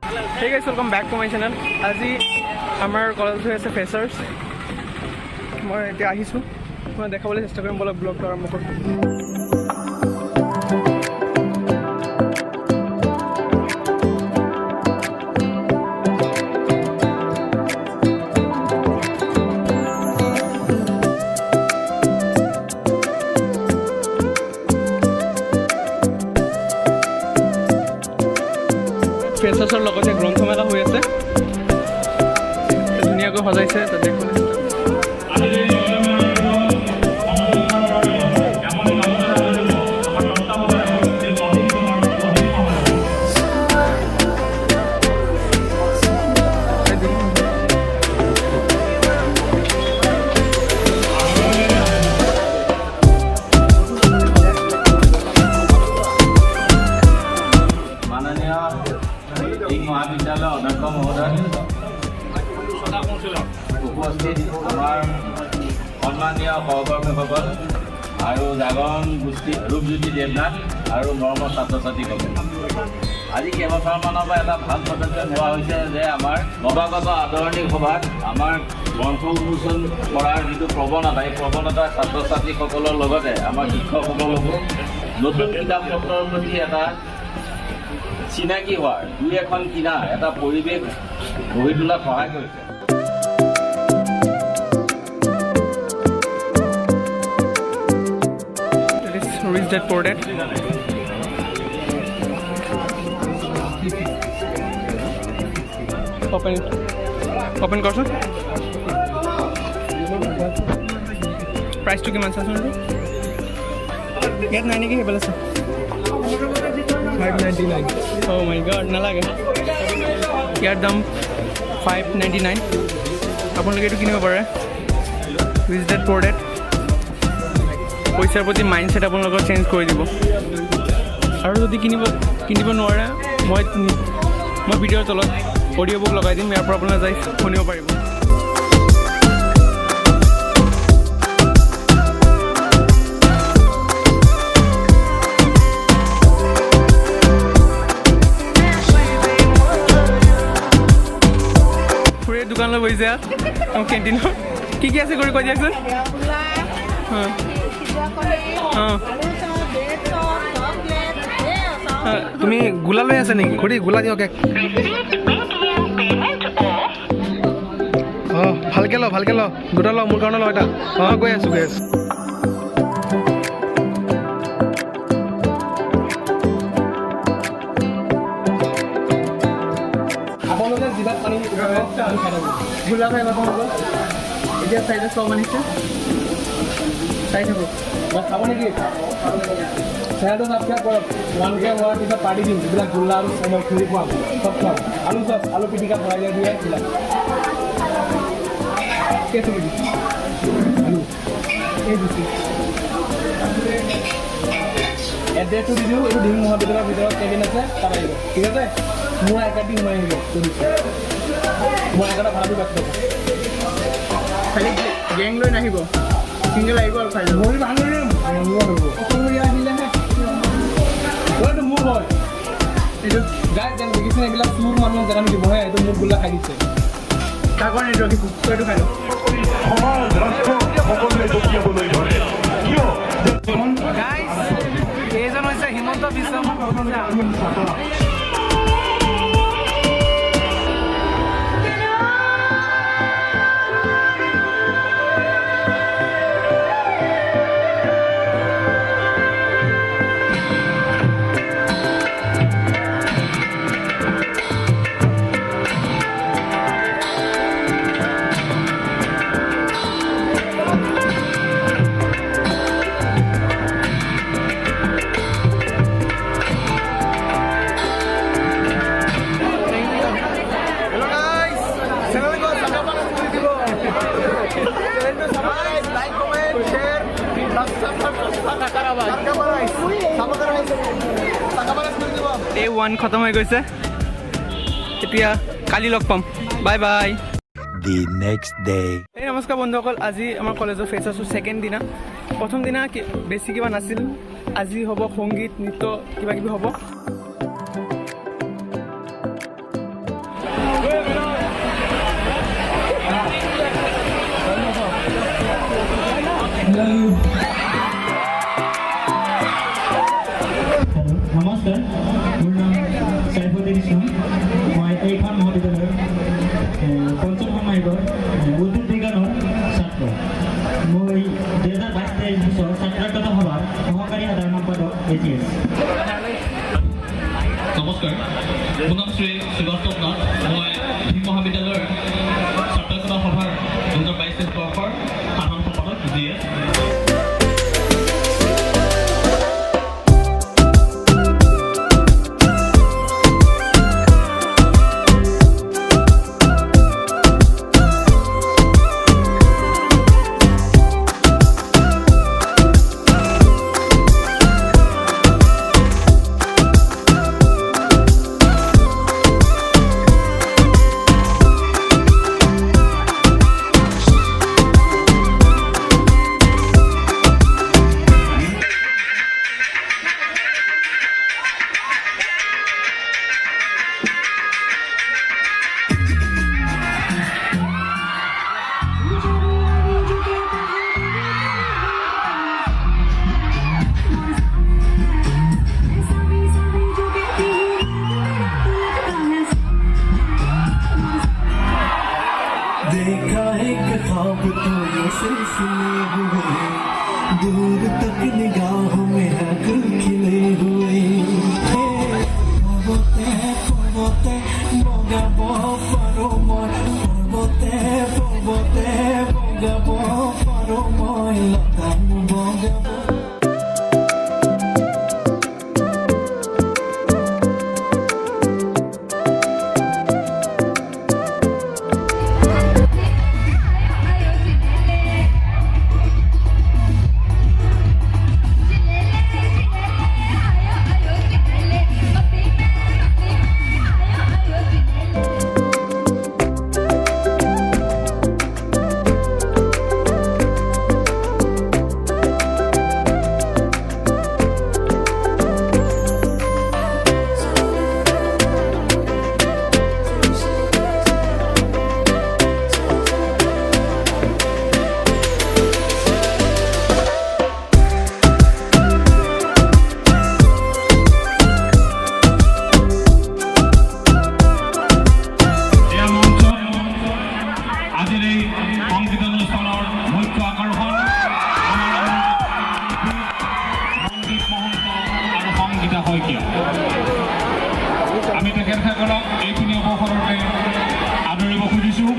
Hey guys, welcome back to my channel. আজি আমাৰ college হৈ আছে ফ্ৰেছাৰ্ছ। মই এতিয়া আহিছোঁ, মই দেখাবলৈ চেষ্টা কৰিম বলক ব্লগটো আৰম্ভ কৰোঁ। ফ্ৰেছাৰ্ছৰ লগতে গ্ৰন্থমেলা হৈ আছে, ধুনীয়াকৈ সজাইছে তাতে। মহাবিদ্যালয় অধ্যক্ষ মহোদয়, উপস্থিত আমাৰ সন্মানীয় সহকৰ্মীসকল আৰু জাগৰণ গোষ্ঠী ৰূপজ্যোতি দেৱনাথ আৰু মৰমৰ ছাত্ৰ ছাত্ৰীসকল, আজি কেইবছৰমানৰ পৰা এটা ভাল পদক্ষেপ লোৱা হৈছে যে আমাৰ নৱাগত আদৰণি সভাত আমাৰ গ্ৰন্থ উন্মোচন কৰাৰ যিটো প্ৰৱণতা, এই প্ৰৱণতা ছাত্ৰ ছাত্ৰীসকলৰ লগতে আমাৰ শিক্ষকসকলকো নতুন কিতাপ পত্ৰৰ প্ৰতি এটা চিনাকি হোৱাৰ, দুই এখন কিনা এটা পৰিৱেশ গঢ়ি তোলাত সহায় কৰিছে। অপেন কৰচোন। প্ৰাইচটো কিমান চাচোন? ইয়াত নাই নেকি? সেইফালে আছে 599। Oh my god, নালাগে। ইয়াৰ দাম 599। আপোনালোকে এইটো কিনিব পাৰে। ভিজিটেড প্ৰডাক্ট, পইচাৰ প্ৰতি মাইণ্ডছেট আপোনালোকৰ চেঞ্জ কৰি দিব। আৰু যদি কিনিব নোৱাৰে, মই ভিডিঅ'ৰ তলত অডিঅ' বুক লগাই দিম, ইয়াৰ পৰা আপোনালোকে যাই শুনিব পাৰিব। দোকানলৈ বহিছে কেণ্টিনত কি আছে কৰি কৈ দিয়কচোন। তুমি গোলা লৈ আছে নেকি? খুৰী গোলা দিয়ক। ভালকৈ ল দুটা ল, মোৰ কাৰণে ল এটা। গৈ আছোঁ। আপোনালোকে জিভাত পানী গোলা খাই আপোনালোকৰ এতিয়া চাইডে চব আনিছে, চাই থাকক। মই খাব নেকি? চেনেলটো ছাবস্ক্ৰাইব কৰক। 1K হোৱাৰ পিছত পাৰ্টি দিম। যিবিলাক গোল্লা আৰু চেনেল খুলি খুৱাম, চব খুৱাম। আলু চব, আলু পিটিকা ভৰাই দিয়ে এইবিলাক আলু এই দিছোঁ। এড্ৰেছটো দি দিওঁ। এইটো ডিং মহাবিদ্যালয়ৰ ভিতৰত কেবিন আছে, তাত আহিব। ঠিক আছে? মোৰ আই কাৰ্ড দি সোমাই আহিব। মই আই কাৰ্ডৰ ভাড়াটো বাছি থাকোঁ। খালি গেং লৈ নাহিব, চিংগল আহিব আৰু খাই যাব। মোৰ অসমীয়া আহিলেহে এইটো মোৰ হয়। এইটো গাই যেন দেখিছে এইবিলাক চুৰ মানুহ জেগা দিবহে। এইটো মোৰ গোল্লা খাই দিছে। তাৰ কাৰণে এইটো ৰাখিছোঁ, এইটো খাই লওঁ। এইজন হৈছে হিমন্ত বিশ্ব শৰ্মা। Day 1 খতম হৈ গৈছে। এতিয়া কালি লগ পাম। Bye bye. The next day. Hey, নমস্কাৰ বন্ধুসকল, আজি আমাৰ কলেজৰ ফ্ৰেছাৰ্ছৰ ছেকেণ্ড দিনা। প্ৰথম দিনা বেছি কিবা নাছিল, আজি হ'ব সংগীত নৃত্য কিবা কিবি হ'ব। নমস্কাৰ মোৰ নাম সাইফুদ্দিন ইছলাম মই এইখন মহাবিদ্যালয়ৰ পঞ্চম সন্মানিকৰ উদ্ভিদ বিজ্ঞানৰ ছাত্ৰ মই 2022-23 বছৰ ছাত্ৰাগত সভাৰ সহকাৰী সাধাৰণ সম্পাদক ASSAM। নমস্কাৰ মোৰ নাম শ্ৰী শ্ৰীবাস্তৱ নাথ মই ধিং মহাবিদ্যালয়ৰ ছাত্ৰাগত সভাৰ 2022-23 বৰ্ষৰ সাধাৰণ সম্পাদক GS। देखा एक ख्वाब तो ये सिलसिले हुए दूर तक निगाहों में है गुल खिले हुए पर्वते पर्वते बगाब पारो मैं पर्वते पर्वते बगाब पारो मैं लताम बगाब আমি তেখেতসকলক এইখিনি অৱসৰতে আদৰিব খুজিছোঁ।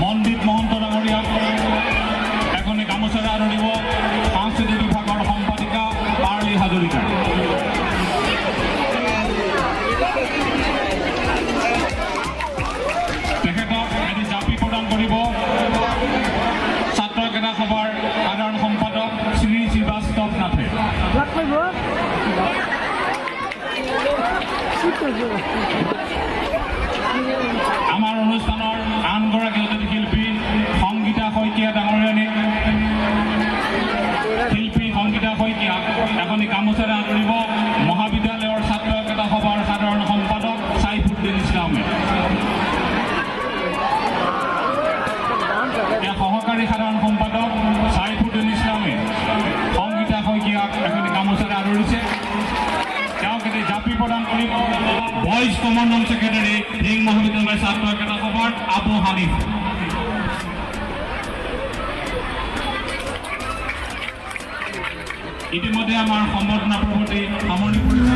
মনদীপ মহন্ত ডাঙৰীয়াক এখনি গামোচাৰে আদৰিব সাংস্কৃতিক বিভাগৰ সম্পাদিকা পাৰ্লি হাজৰিকা। তেখেতক এটি জাপি প্ৰদান কৰিব ছাত্ৰকেইটা সভাৰ সাধাৰণ সম্পাদক শ্ৰী শ্ৰীবাস্তৱ নাথে। আমাৰ অনুষ্ঠানৰ আনগৰাকী অতিথি শিল্পী সংগীতা শইকীয়া ডাঙৰীয়ানী শিল্পী সংগীতা শইকীয়াক এখনি গামোচাৰে আদৰিব মহাবিদ্যালয়ৰ ছাত্ৰকেইটা সভাৰ সাধাৰণ সম্পাদক সাইফুদ্দিন ইছলামে। সহকাৰী সাধাৰণ সম্পাদক সাইফুদ্দিন ইছলামে সংগীতা শইকীয়াক এখনি গামোচাৰে আদৰিছে। তেওঁক এটি জাপি প্ৰদান কৰিব ভাইচ কমাণ্ডাৰ ছেক্ৰেটাৰী ধিং মহাবিদ্যালয় ছাত্ৰকেইটা সভাৰ আবু হানিফ। ইতিমধ্যে আমাৰ সম্বৰ্ধনা পৰৱৰ্তী সামৰণি পৰিছে।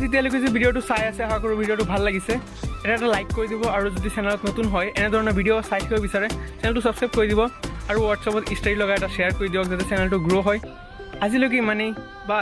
গাইজ এতিয়ালৈকে যে ভিডিঅ'টো চাই আছে আশা কৰোঁ ভিডিঅ'টো ভাল লাগিছে এটা লাইক কৰি দিব আৰু যদি চেনেলত নতুন হয় এনেধৰণৰ ভিডিঅ' চাই থাকিব বিচাৰে চেনেলটো ছাবস্ক্ৰাইব কৰি দিব আৰু হোৱাটছআপত ষ্টোৰী লগাই এটা শ্বেয়াৰ কৰি দিয়ক যাতে চেনেলটো গ্ৰ' হয় আজিলৈকে ইমানেই বা